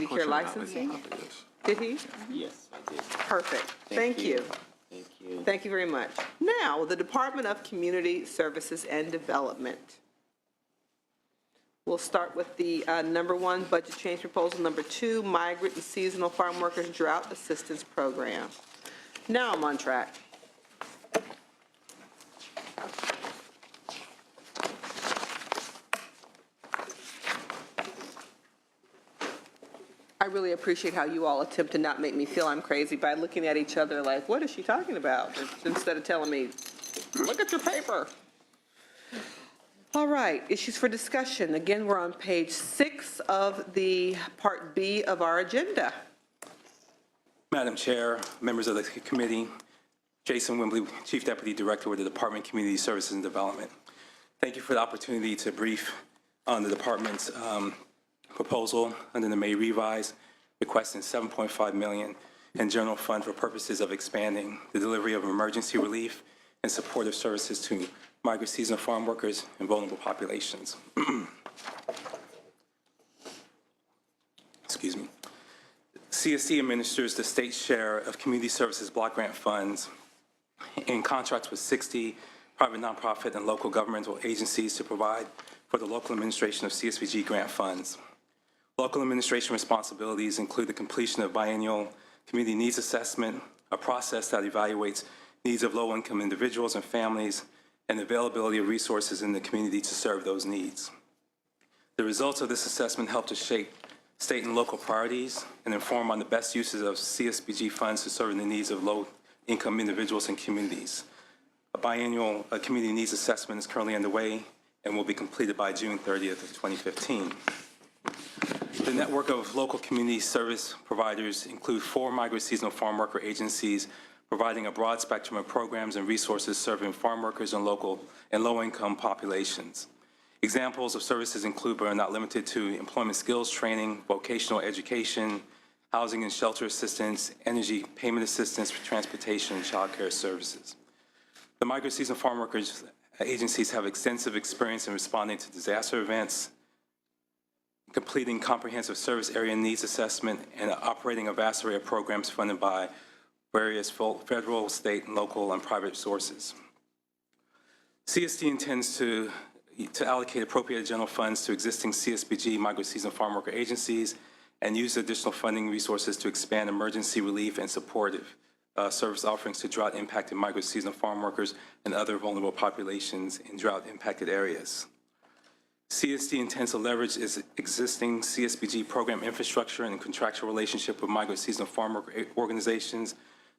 Community Care Licensing? Did he? Yes, I did. Perfect. Thank you. Thank you. Thank you very much. Now, the Department of Community Services and Development. We'll start with the number 1, budget change proposal. Number 2, migrant and seasonal farm workers drought assistance program. Now I'm on track. I really appreciate how you all attempt to not make me feel I'm crazy by looking at each other like, what is she talking about? Instead of telling me, look at your paper. All right, issues for discussion. Again, we're on page 6 of the Part B of our agenda. Madam Chair, members of the committee, Jason Wimbley, Chief Deputy Director with the Department of Community Services and Development. Thank you for the opportunity to brief on the department's proposal under the May revise, requesting $7.5 million in general fund for purposes of expanding the delivery of emergency relief and supportive services to migrant seasonal farm workers and vulnerable populations. Excuse me. CSD administers the state's share of community services block grant funds in contracts with 60 private nonprofit and local governmental agencies to provide for the local administration of CSBG grant funds. Local administration responsibilities include the completion of biannual community needs assessment, a process that evaluates needs of low-income individuals and families, and availability of resources in the community to serve those needs. The results of this assessment help to shape state and local priorities and inform on the best uses of CSBG funds to serve the needs of low-income individuals and communities. A biannual community needs assessment is currently underway and will be completed by June 30th of 2015. The network of local community service providers include 4 migrant seasonal farm worker agencies providing a broad spectrum of programs and resources serving farm workers and local and low-income populations. Examples of services include but are not limited to employment skills training, vocational education, housing and shelter assistance, energy payment assistance for transportation and child care services. The migrant seasonal farm workers agencies have extensive experience in responding to disaster events, completing comprehensive service area needs assessment, and operating a vast array of programs funded by various federal, state, and local and private sources. CSD intends to allocate appropriated general funds to existing CSBG migrant seasonal farm worker agencies and use additional funding resources to expand emergency relief and supportive service offerings to drought-impacted migrant seasonal farm workers and other vulnerable populations in drought-impacted areas. CSD intends to leverage its existing CSBG program infrastructure and contractual relationship with migrant seasonal farm worker organizations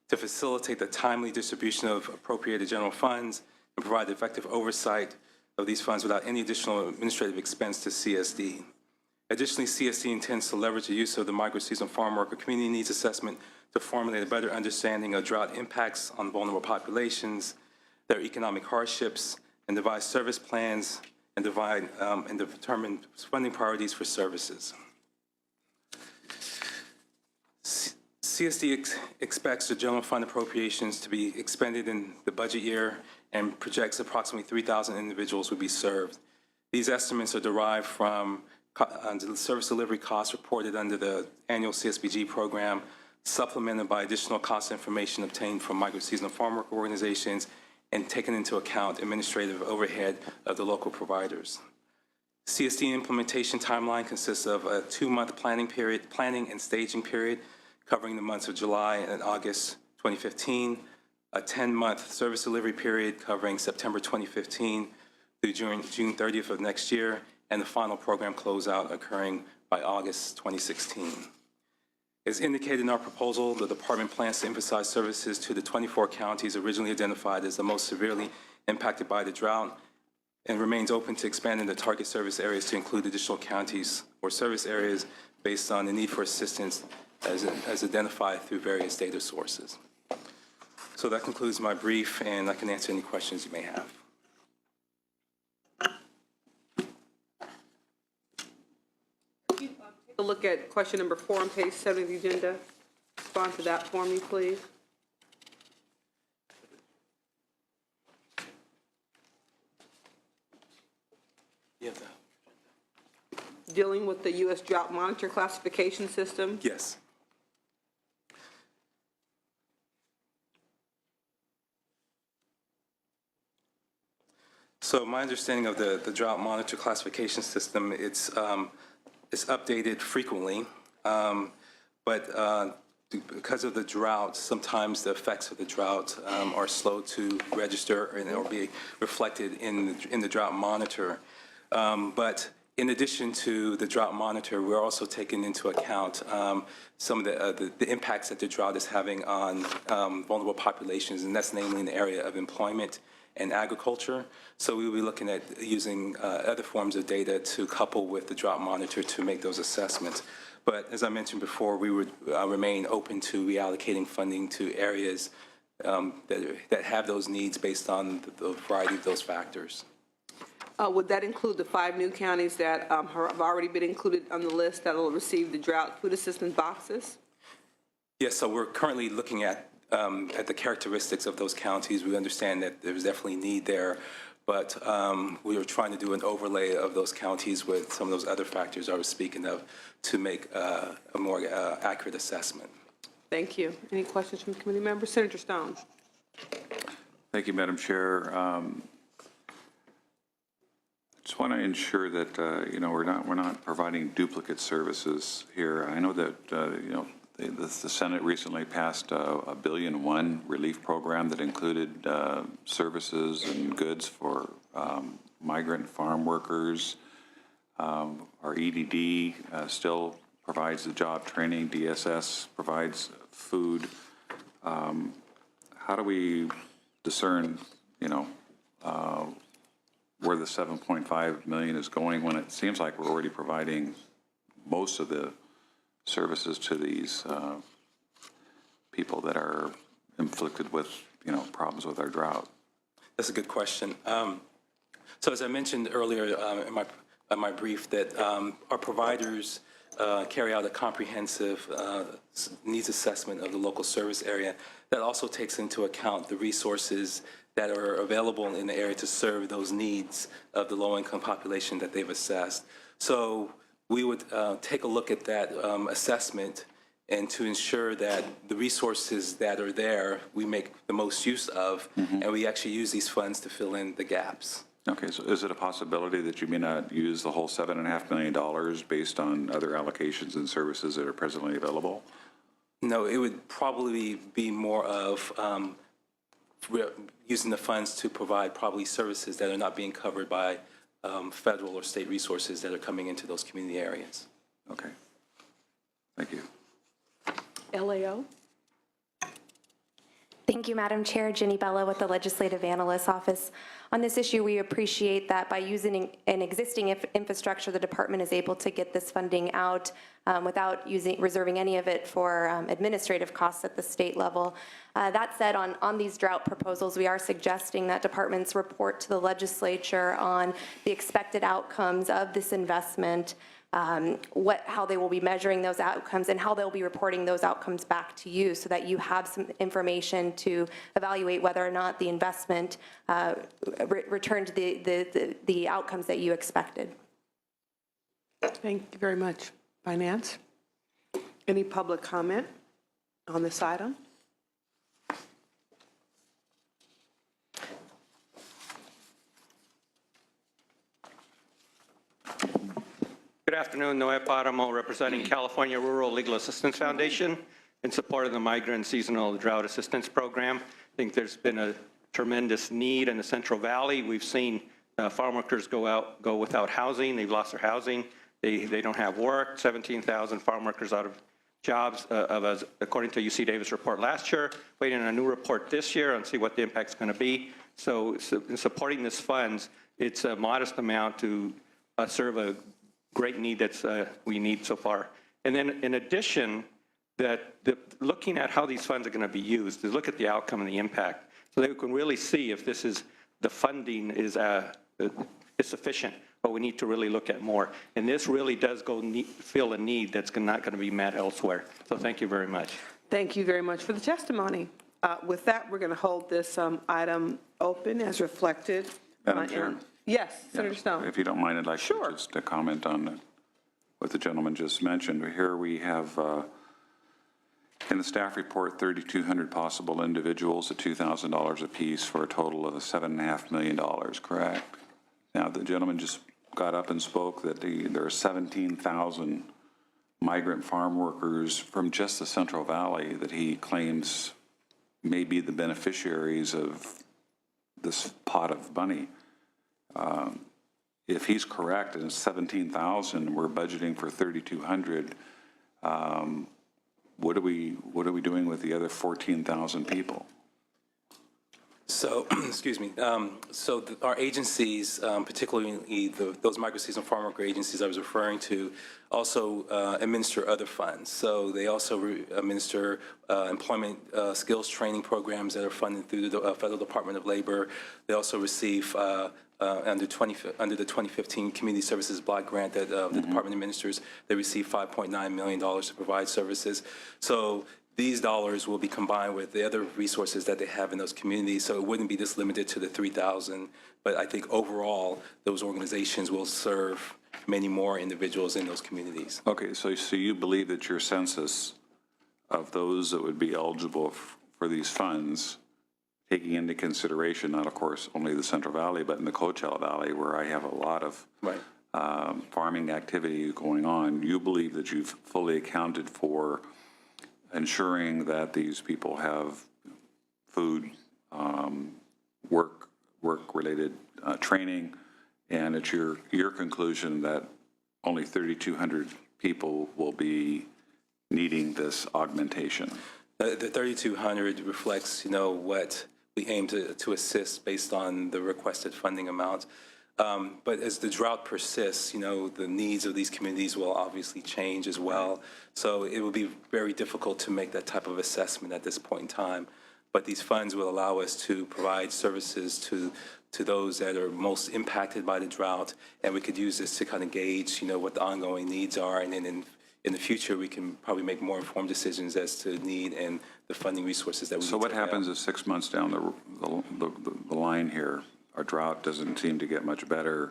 to facilitate the timely distribution of appropriated general funds and provide effective oversight of these funds without any additional administrative expense to CSD. Additionally, CSD intends to leverage the use of the migrant seasonal farm worker community needs assessment to formulate a better understanding of drought impacts on vulnerable populations, their economic hardships, and devise service plans and determine funding priorities for services. CSD expects the general fund appropriations to be expended in the budget year and projects approximately 3,000 individuals will be served. These estimates are derived from the service delivery costs reported under the annual CSBG program, supplemented by additional cost information obtained from migrant seasonal farm worker organizations and taken into account administrative overhead of the local providers. CSD implementation timeline consists of a 2-month planning and staging period covering the months of July and August 2015, a 10-month service delivery period covering September 2015 through June 30th of next year, and the final program closeout occurring by August 2016. As indicated in our proposal, the department plans to emphasize services to the 24 counties originally identified as the most severely impacted by the drought and remains open to expanding the target service areas to include additional counties or service areas based on the need for assistance as identified through various data sources. So that concludes my brief, and I can answer any questions you may have. Take a look at question number 4 on page 7 of the agenda. Respond to that for me, please. dealing with the U.S. Drought Monitor classification system. Yes. So my understanding of the drought monitor classification system, it's updated frequently, but because of the drought, sometimes the effects of the drought are slow to register and or be reflected in the drought monitor. But in addition to the drought monitor, we're also taking into account some of the impacts that the drought is having on vulnerable populations, and that's namely in the area of employment and agriculture. So we will be looking at using other forms of data to couple with the drought monitor to make those assessments. But as I mentioned before, we would remain open to reallocating funding to areas that have those needs based on the variety of those factors. Would that include the 5 new counties that have already been included on the list that will receive the drought food assistance boxes? Yes, so we're currently looking at the characteristics of those counties. We understand that there's definitely need there, but we are trying to do an overlay of those counties with some of those other factors I was speaking of to make a more accurate assessment. Thank you. Any questions from committee members? Senator Stone. Thank you, Madam Chair. Just want to ensure that we're not providing duplicate services here. I know that the Senate recently passed a $1.1 billion relief program that included services and goods for migrant farm workers. Our EDD still provides the job training. DSS provides food. How do we discern, where the $7.5 million is going when it seems like we're already providing most of the services to these people that are inflicted with, problems with our drought? That's a good question. So as I mentioned earlier in my brief, that our providers carry out a comprehensive needs assessment of the local service area that also takes into account the resources that are available in the area to serve those needs of the low-income population that they've assessed. So we would take a look at that assessment and to ensure that the resources that are there, we make the most use of, and we actually use these funds to fill in the gaps. Okay, so is it a possibility that you may not use the whole $7.5 million based on other allocations and services that are presently available? No, it would probably be more of using the funds to provide probably services that are not being covered by federal or state resources that are coming into those community areas. Okay, thank you. LAO. Thank you, Madam Chair. Ginny Bella with the Legislative Analyst's Office. On this issue, we appreciate that by using an existing infrastructure, the department is able to get this funding out without reserving any of it for administrative costs at the state level. That said, on these drought proposals, we are suggesting that departments report to the legislature on the expected outcomes of this investment, how they will be measuring those outcomes, and how they'll be reporting those outcomes back to you so that you have some information to evaluate whether or not the investment returned the outcomes that you expected. Thank you very much. Finance. Any public comment on this item? Good afternoon, Noé Paramo, representing California Rural Legal Assistance Foundation in support of the Migrant Seasonal Drought Assistance Program. I think there's been a tremendous need in the Central Valley. We've seen farm workers go without housing. They've lost their housing. They don't have work. 17,000 farm workers out of jobs, according to UC Davis report last year, waiting on a new report this year and see what the impact's going to be. So in supporting this funds, it's a modest amount to serve a great need that's we need so far. And then in addition, looking at how these funds are going to be used, to look at the outcome and the impact, so that we can really see if the funding is sufficient, but we need to really look at more. And this really does fill a need that's not going to be met elsewhere. So thank you very much. Thank you very much for the testimony. With that, we're going to hold this item open as reflected. Madam Chair? Yes, Senator Stone. If you don't mind, I'd like Sure. to just comment on what the gentleman just mentioned. Here we have, in the staff report, 3,200 possible individuals at $2,000 apiece for a total of $7.5 million, correct? Now, the gentleman just got up and spoke that there are 17,000 migrant farm workers from just the Central Valley that he claims may be the beneficiaries of this pot of money. If he's correct and it's 17,000, we're budgeting for 3,200. What are we doing with the other 14,000 people? So, excuse me. Our agencies, particularly those micro-seasonal farm worker agencies I was referring to, also administer other funds. So they also administer employment skills training programs that are funded through the Federal Department of Labor. They also receive under the 2015 Community Services Block Grant that the department administers. They receive $5.9 million to provide services. So these dollars will be combined with the other resources that they have in those communities, so it wouldn't be just limited to the 3,000. But I think overall, those organizations will serve many more individuals in those communities. Okay, so you believe that your census of those that would be eligible for these funds, taking into consideration not, of course, only the Central Valley, but in the Coachella Valley, where I have a lot of farming activity going on, you believe that you've fully accounted for ensuring that these people have food, work-related training, and it's your conclusion that only 3,200 people will be needing this augmentation. The 3,200 reflects, what we aim to assist based on the requested funding amount. But as the drought persists, the needs of these communities will obviously change as well. So it will be very difficult to make that type of assessment at this point in time. But these funds will allow us to provide services to those that are most impacted by the drought, and we could use this to kind of gauge, what the ongoing needs are, and then in the future we can probably make more informed decisions as to need and the funding resources that we need. So what happens if 6 months down the line here, our drought doesn't seem to get much better,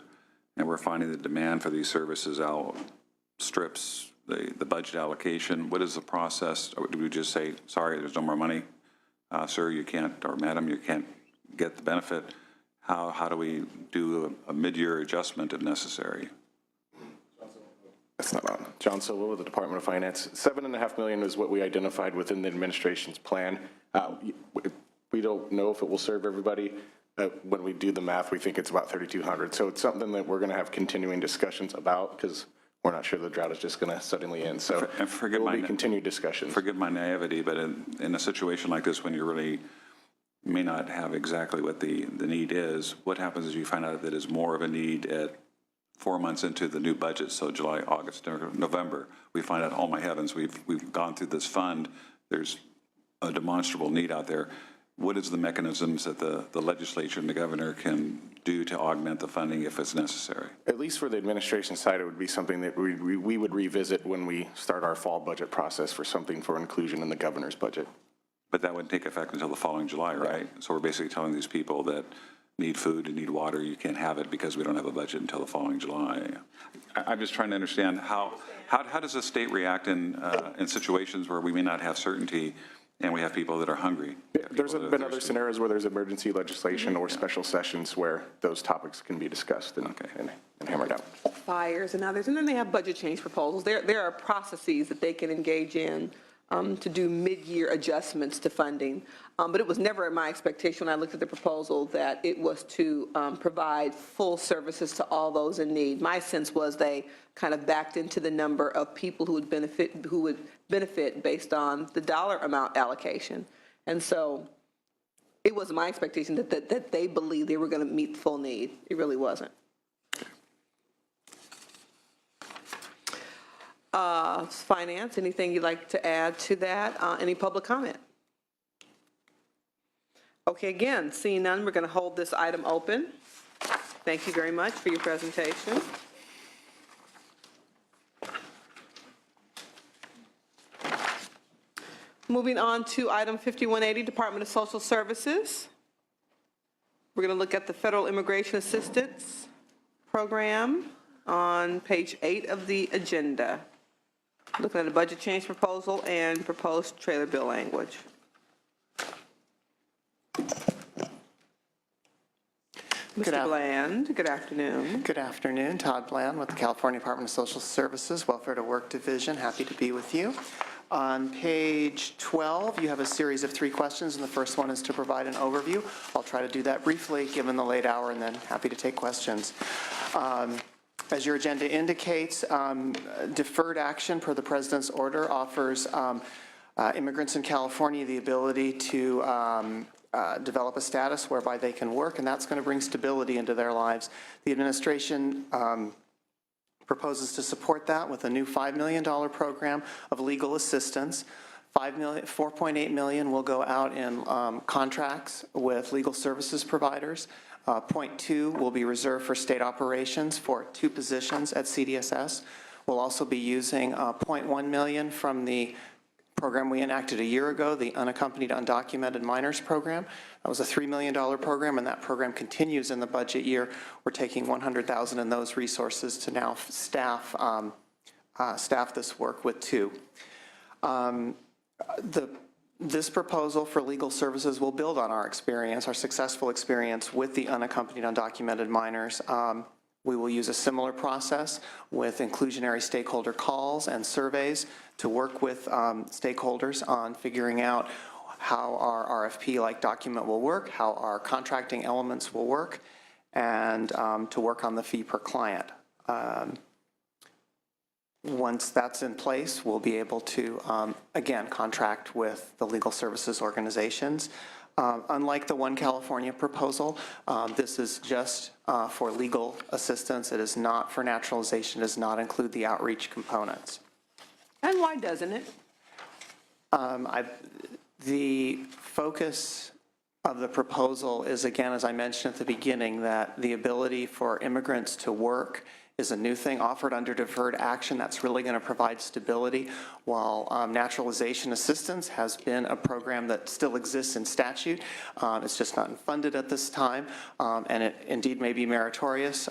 and we're finding the demand for these services outstrips the budget allocation? What is the process? Or do we just say, sorry, there's no more money? Sir, you can't, or madam, you can't get the benefit? How do we do a mid-year adjustment if necessary? That's not on. John Silva with the Department of Finance. $7.5 million is what we identified within the administration's plan. We don't know if it will serve everybody. When we do the math, we think it's about 3,200. So it's something that we're going to have continuing discussions about, because we're not sure the drought is just going to suddenly end. So there will be continued discussions. Forgive my naivety, but in a situation like this, when you really may not have exactly what the need is, what happens is you find out that there's more of a need at 4 months into the new budget, so July, August, November, we find out, oh my heavens, we've gone through this fund, there's a demonstrable need out there. What is the mechanisms that the legislature and the governor can do to augment the funding if it's necessary? At least for the administration side, it would be something that we would revisit when we start our fall budget process for something for inclusion in the governor's budget. But that wouldn't take effect until the following July, right? So we're basically telling these people that need food and need water, you can't have it because we don't have a budget until the following July. I'm just trying to understand how does the state react in situations where we may not have certainty and we have people that are hungry? There's been other scenarios where there's emergency legislation or special sessions where those topics can be discussed and hammered out. Fires and others, and then they have budget change proposals. There are processes that they can engage in to do mid-year adjustments to funding. But it was never my expectation when I looked at the proposal that it was to provide full services to all those in need. My sense was they kind of backed into the number of people who would benefit based on the dollar amount allocation. And so it was my expectation that they believed they were going to meet the full need. It really wasn't. Finance, anything you'd like to add to that? Any public comment? Okay, again, seeing none, we're going to hold this item open. Thank you very much for your presentation. Moving on to item 5180, Department of Social Services. We're going to look at the Federal Immigration Assistance Program. on page 8 of the agenda. Looking at a budget change proposal and proposed trailer bill language. Mr. Bland, good afternoon. Good afternoon. Todd Bland with the California Department of Social Services, Welfare to Work Division. Happy to be with you. On page 12, you have a series of 3 questions, and the first one is to provide an overview. I'll try to do that briefly, given the late hour, and then happy to take questions. As your agenda indicates, deferred action per the President's order offers immigrants in California the ability to develop a status whereby they can work, and that's going to bring stability into their lives. The administration proposes to support that with a new $5 million program of legal assistance. $4.8 million will go out in contracts with legal services providers. 0.2 will be reserved for state operations for 2 positions at CDSS. We'll also be using 0.1 million from the program we enacted a year ago, the Unaccompanied Undocumented Minors Program. That was a $3 million program, and that program continues in the budget year. We're taking $100,000 in those resources to now staff this work with 2. This proposal for legal services will build on our experience, our successful experience with the unaccompanied undocumented minors. We will use a similar process with inclusionary stakeholder calls and surveys to work with stakeholders on figuring out how our RFP-like document will work, how our contracting elements will work, and to work on the fee per client. Once that's in place, we'll be able to, again, contract with the legal services organizations. Unlike the One California proposal, this is just for legal assistance. It is not for naturalization. It does not include the outreach components. And why doesn't it? The focus of the proposal is, again, as I mentioned at the beginning, that the ability for immigrants to work is a new thing offered under deferred action that's really going to provide stability, while naturalization assistance has been a program that still exists in statute. It's just not funded at this time, and it indeed may be meritorious.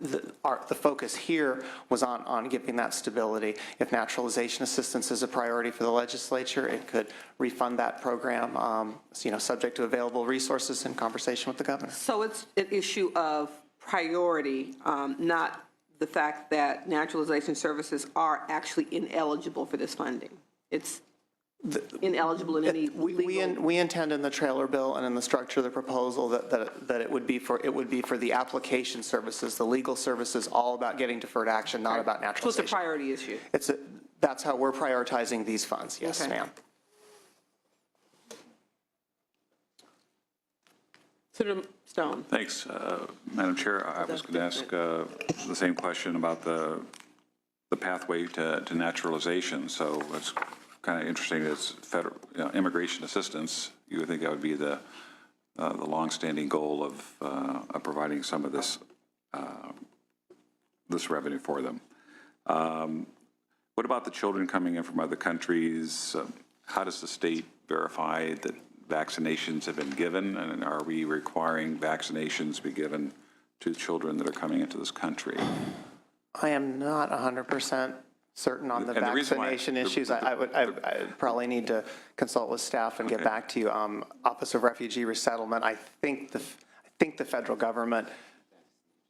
The focus here was on giving that stability. If naturalization assistance is a priority for the legislature, it could refund that program, subject to available resources in conversation with the governor. So it's an issue of priority, not the fact that naturalization services are actually ineligible for this funding. It's ineligible in any legal. We intend in the trailer bill and in the structure of the proposal that it would be for the application services, the legal services, all about getting deferred action, not about naturalization. So it's a priority issue. That's how we're prioritizing these funds. Yes, Okay. ma'am. Senator Stone. Thanks, Madam Chair. I was going to ask the same question about the pathway to naturalization. So it's kind of interesting. It's federal immigration assistance. You would think that would be the longstanding goal of providing some of this revenue for them. What about the children coming in from other countries? How does the state verify that vaccinations have been given, and are we requiring vaccinations be given to children that are coming into this country? I am not 100% certain on the vaccination issues. I would probably need to consult with staff and get back to you. Office of Refugee Resettlement, I think the federal government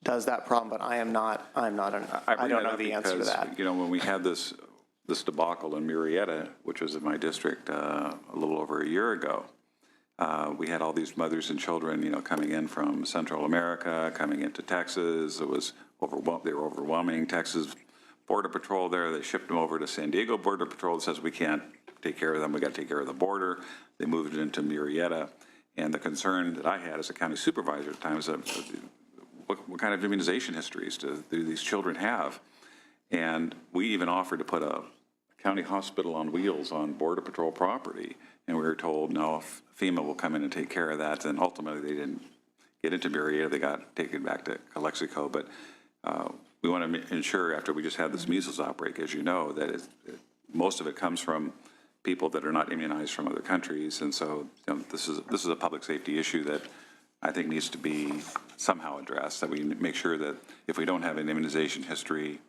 does that problem, but I don't know the answer to that. When we had this debacle in Murrieta, which was in my district a little over a year ago, we had all these mothers and children, coming in from Central America, coming into Texas. It was they were overwhelming. Texas Border Patrol there, they shipped them over to San Diego Border Patrol that says we can't take care of them, we got to take care of the border. They moved it into Murrieta, and the concern that I had as a county supervisor at times of what kind of immunization histories do these children have? And we even offered to put a county hospital on wheels on Border Patrol property, and we were told, no, FEMA will come in and take care of that, and ultimately they didn't get into Murrieta, they got taken back to Calexico, but we want to ensure, after we just had this measles outbreak, as you know, that most of it comes from people that are not immunized from other countries, and so this is a public safety issue that I think needs to be somehow addressed, that we make sure that if we don't have an immunization history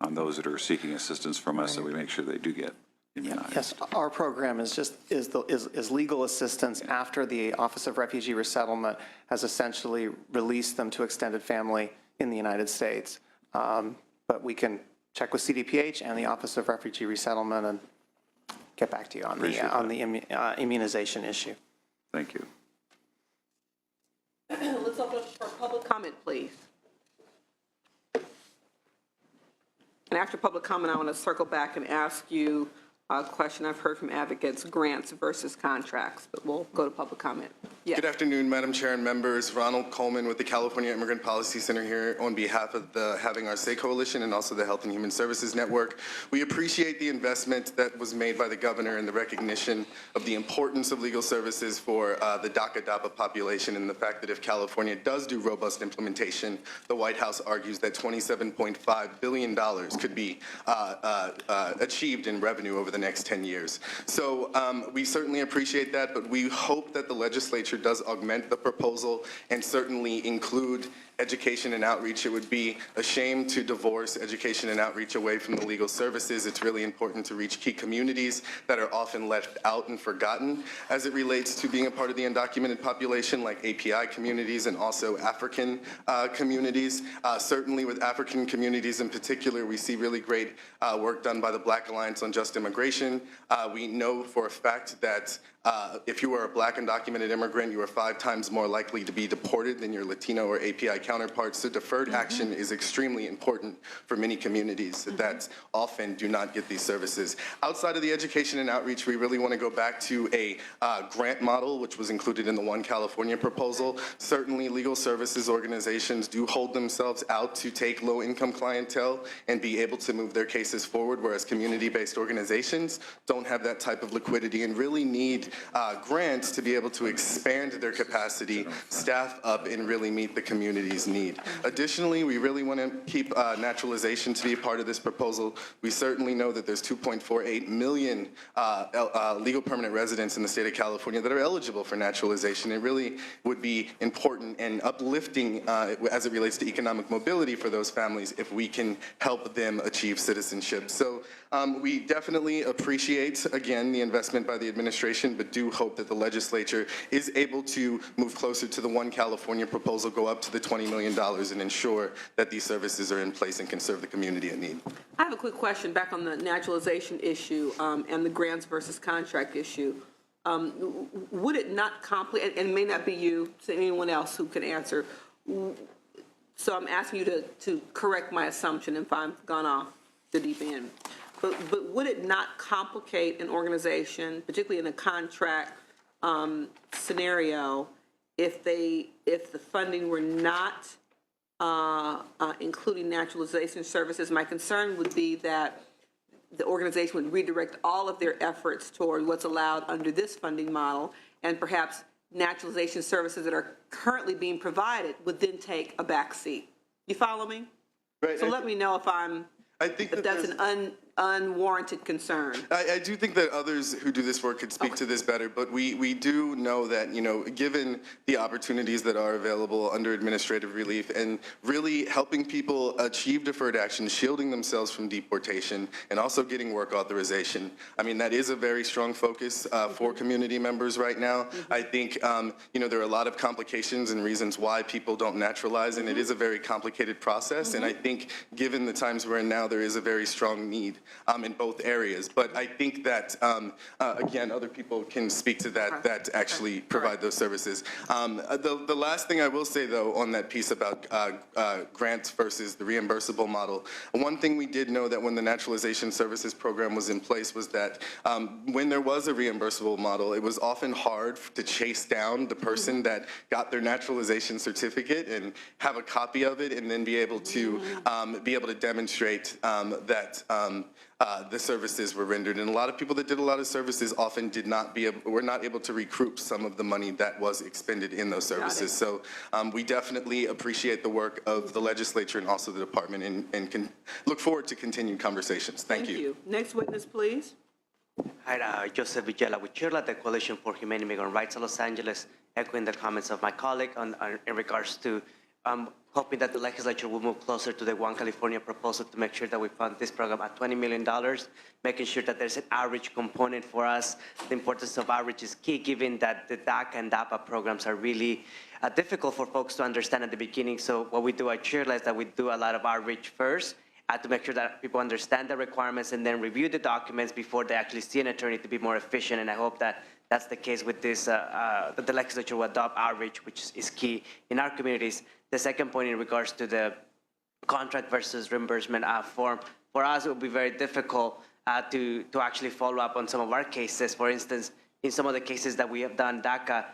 on those that are seeking assistance from us, that we make sure they do get immunized. Yes, our program is legal assistance after the Office of Refugee Resettlement has essentially released them to extended family in the United States. But we can check with CDPH and the Office of Refugee Resettlement and get back to you on the immunization issue. Thank you. Let's open up for public comment, please. And after public comment, I want to circle back and ask you a question I've heard from advocates, grants versus contracts, but we'll go to public comment. Yes. Good afternoon, Madam Chair and members. Ronald Coleman with the California Immigrant Policy Center here on behalf of the Having Our Say Coalition and also the Health and Human Services Network. We appreciate the investment that was made by the governor and the recognition of the importance of legal services for the DACA population, and the fact that if California does do robust implementation, the White House argues that $27.5 billion could be achieved in revenue over the next 10 years. So we certainly appreciate that, but we hope that the legislature does augment the proposal and certainly include education and outreach. It would be a shame to divorce education and outreach away from the legal services. It's really important to reach key communities that are often left out and forgotten as it relates to being a part of the undocumented population, like API communities and also African communities. Certainly with African communities in particular, we see really great work done by the Black Alliance on Just Immigration. We know for a fact that if you are a Black undocumented immigrant, you are 5 times more likely to be deported than your Latino or API counterparts. So deferred action is extremely important for many communities that often do not get these services. Outside of the education and outreach, we really want to go back to a grant model, which was included in the One California proposal. Certainly legal services organizations do hold themselves out to take low-income clientele and be able to move their cases forward, whereas community-based organizations don't have that type of liquidity and really need grants to be able to expand their capacity, staff up, and really meet the community's need. Additionally, we really want to keep naturalization to be a part of this proposal. We certainly know that there's 2.48 million legal permanent residents in the state of California that are eligible for naturalization. It really would be important and uplifting as it relates to economic mobility for those families if we can help them achieve citizenship. So we definitely appreciate, again, the investment by the administration, but do hope that the legislature is able to move closer to the One California proposal, go up to the $20 million, and ensure that these services are in place and can serve the community in need. I have a quick question back on the naturalization issue and the grants versus contract issue. Would it not complicate, and it may not be you, so anyone else who can answer, so I'm asking you to correct my assumption if I've gone off the deep end. But would it not complicate an organization, particularly in a contract scenario, if the funding were not including naturalization services? My concern would be that the organization would redirect all of their efforts toward what's allowed under this funding model, and perhaps naturalization services that are currently being provided would then take a back seat. You follow me? Right. So let me know if that's an unwarranted concern. I do think that others who do this work could speak to this better, but we do know that, given the opportunities that are available under administrative relief and really helping people achieve deferred action, shielding themselves from deportation, and also getting work authorization, I mean, that is a very strong focus for community members right now. I think, there are a lot of complications and reasons why people don't naturalize, and it is a very complicated process, and I think given the times we're in now, there is a very strong need in both areas. But I think that, again, other people can speak to that actually provide those services. The last thing I will say, though, on that piece about grants versus the reimbursable model, one thing we did know that when the Naturalization Services Program was in place was that when there was a reimbursable model, it was often hard to chase down the person that got their naturalization certificate and have a copy of it and then be able to demonstrate that the services were rendered. And a lot of people that did a lot of services often were not able to recoup some of the money that was expended in those services. So we definitely appreciate the work of the legislature and also the department and can look forward to continued conversations. Thank you. Next witness, please. Hi, Joseph Villela with Chair of the Coalition for Humane Immigrant Rights of Los Angeles echoing the comments of my colleague in regards to hoping that the legislature will move closer to the One California proposal to make sure that we fund this program at $20 million, making sure that there's an outreach component for us. The importance of outreach is key, given that the DACA and DAPA programs are really difficult for folks to understand at the beginning. So what we do at Cheerla is that we do a lot of outreach first to make sure that people understand the requirements and then review the documents before they actually see an attorney to be more efficient. And I hope that that's the case with this, that the legislature will adopt outreach, which is key in our communities. The second point in regards to the contract versus reimbursement form, for us, it would be very difficult to actually follow up on some of our cases. For instance, in some of the cases that we have done DACA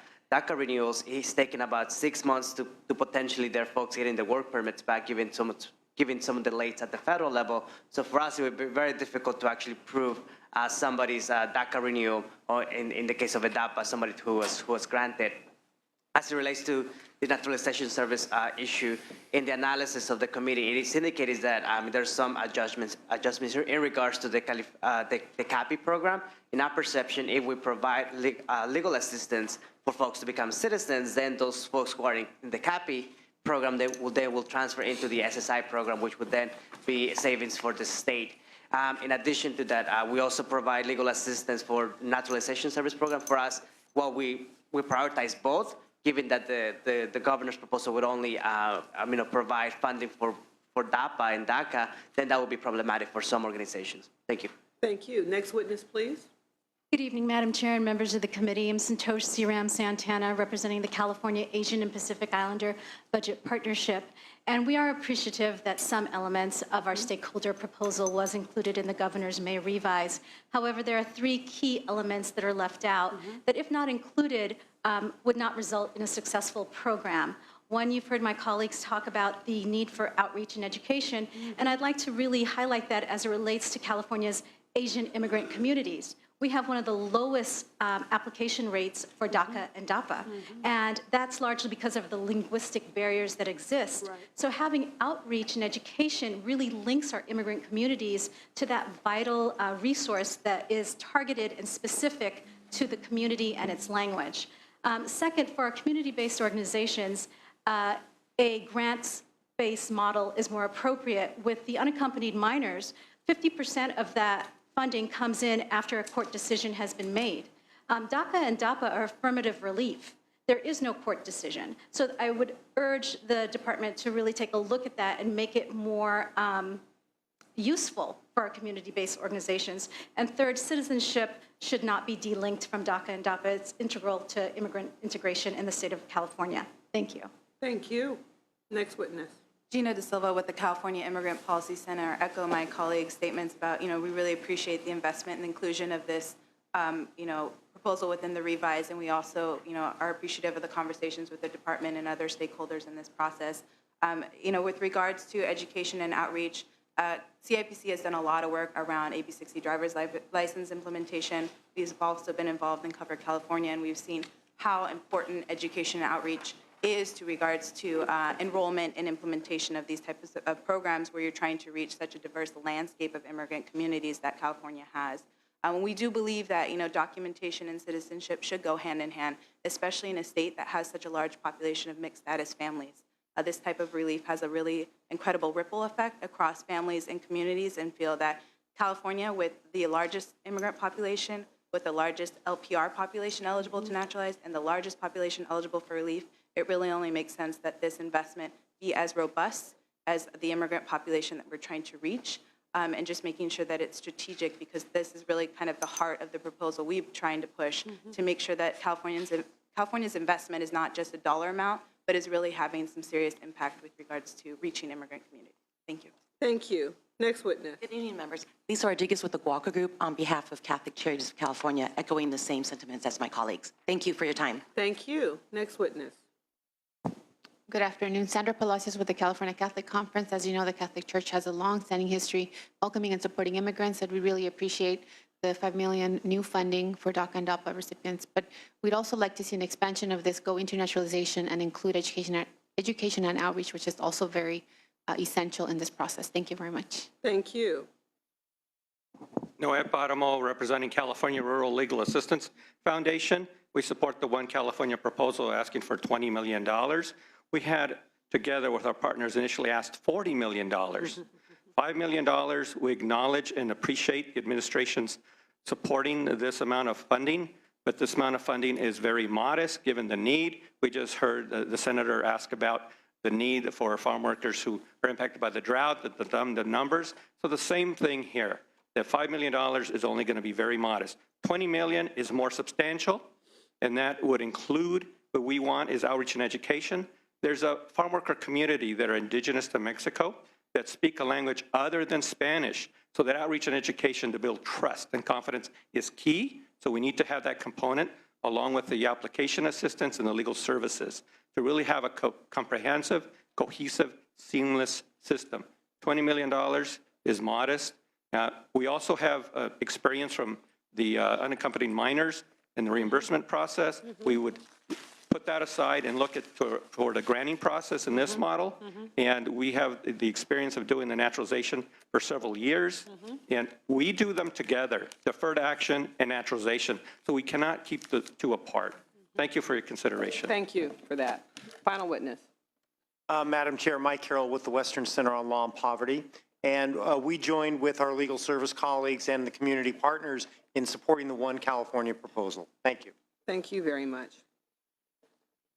renewals, it's taken about 6 months to potentially their folks getting the work permits back, given some delays at the federal level. So for us, it would be very difficult to actually prove somebody's DACA renewal, or in the case of a DAPA, somebody who was granted. As it relates to the naturalization service issue, in the analysis of the committee, it is indicated that there's some adjustments in regards to the CAPI program. In our perception, if we provide legal assistance for folks to become citizens, then those folks who are in the CAPI program, they will transfer into the SSI program, which would then be savings for the state. In addition to that, we also provide legal assistance for naturalization service program. For us, well, we prioritize both, given that the governor's proposal would only provide funding for DAPA and DACA, then that would be problematic for some organizations. Thank you. Thank you. Next witness, please. Good evening, Madam Chair and members of the committee. I'm Santosh Siram Santana, representing the California Asian and Pacific Islander Budget Partnership. And we are appreciative that some elements of our stakeholder proposal was included in the governor's May revise. However, there are 3 key elements that are left out that, if not included, would not result in a successful program. One, you've heard my colleagues talk about the need for outreach and education, and I'd like to really highlight that as it relates to California's Asian immigrant communities. We have one of the lowest application rates for DACA and DAPA, and that's largely because of the linguistic barriers that exist. Right. So having outreach and education really links our immigrant communities to that vital resource that is targeted and specific to the community and its language. Second, for our community-based organizations, a grants-based model is more appropriate. With the unaccompanied minors, 50% of that funding comes in after a court decision has been made. DACA and DAPA are affirmative relief. There is no court decision. So I would urge the department to really take a look at that and make it more useful for our community-based organizations. And third, citizenship should not be delinked from DACA and DAPA. It's integral to immigrant integration in the state of California. Thank you. Thank you. Next witness. Gina De Silva with the California Immigrant Policy Center. Echo my colleagues' statements about, we really appreciate the investment and inclusion of this, proposal within the revise, and we also, are appreciative of the conversations with the department and other stakeholders in this process. With regards to education and outreach, CIPC has done a lot of work around AB 60 driver's license implementation. We've also been involved in Cover California, and we've seen how important education and outreach is to regards to enrollment and implementation of these types of programs where you're trying to reach such a diverse landscape of immigrant communities that California has. We do believe that documentation and citizenship should go hand in hand, especially in a state that has such a large population of mixed status families. This type of relief has a really incredible ripple effect across families and communities, and feel that California, with the largest immigrant population, with the largest LPR population eligible to naturalize, and the largest population eligible for relief, it really only makes sense that this investment be as robust as the immigrant population that we're trying to reach, and just making sure that it's strategic, because this is really kind of the heart of the proposal we're trying to push to make sure that California's investment is not just a dollar amount, but is really having some serious impact with regards to reaching immigrant communities. Thank you. Thank you. Next witness. Good evening, members. Lisa Rodriguez with the Guaca Group on behalf of Catholic Charities of California, echoing the same sentiments as my colleagues. Thank you for your time. Thank you. Next witness. Good afternoon. Sandra Palacios with the California Catholic Conference. As you know, the Catholic Church has a long-standing history welcoming and supporting immigrants, and we really appreciate the $5 million new funding for DACA and DAPA recipients. But we'd also like to see an expansion of this go into naturalization and include education and outreach, which is also very essential in this process. Thank you very much. Thank you. Noé Paramo, representing California Rural Legal Assistance Foundation. we support the One California proposal asking for $20 million. We had, together with our partners, initially asked $40 million. $5 million, we acknowledge and appreciate the administration's supporting this amount of funding, but this amount of funding is very modest given the need. We just heard the senator ask about the need for farm workers who are impacted by the drought, the numbers. So the same thing here, that $5 million is only going to be very modest. $20 million is more substantial, and that would include what we want is outreach and education. There's a farm worker community that are indigenous to Mexico that speak a language other than Spanish. So that outreach and education to build trust and confidence is key. So we need to have that component along with the application assistance and the legal services to really have a comprehensive, cohesive, seamless system. $20 million is modest. We also have experience from the unaccompanied minors in the reimbursement process. We would put that aside and look at for the granting process in this model. And we have the experience of doing the naturalization for several years. And we do them together, deferred action and naturalization. So we cannot keep the two apart. Thank you for your consideration. Thank you for that. Final witness. Madam Chair, Mike Carroll with the Western Center on Law and Poverty. And we joined with our legal service colleagues and the community partners in supporting the One California proposal. Thank you. Thank you very much.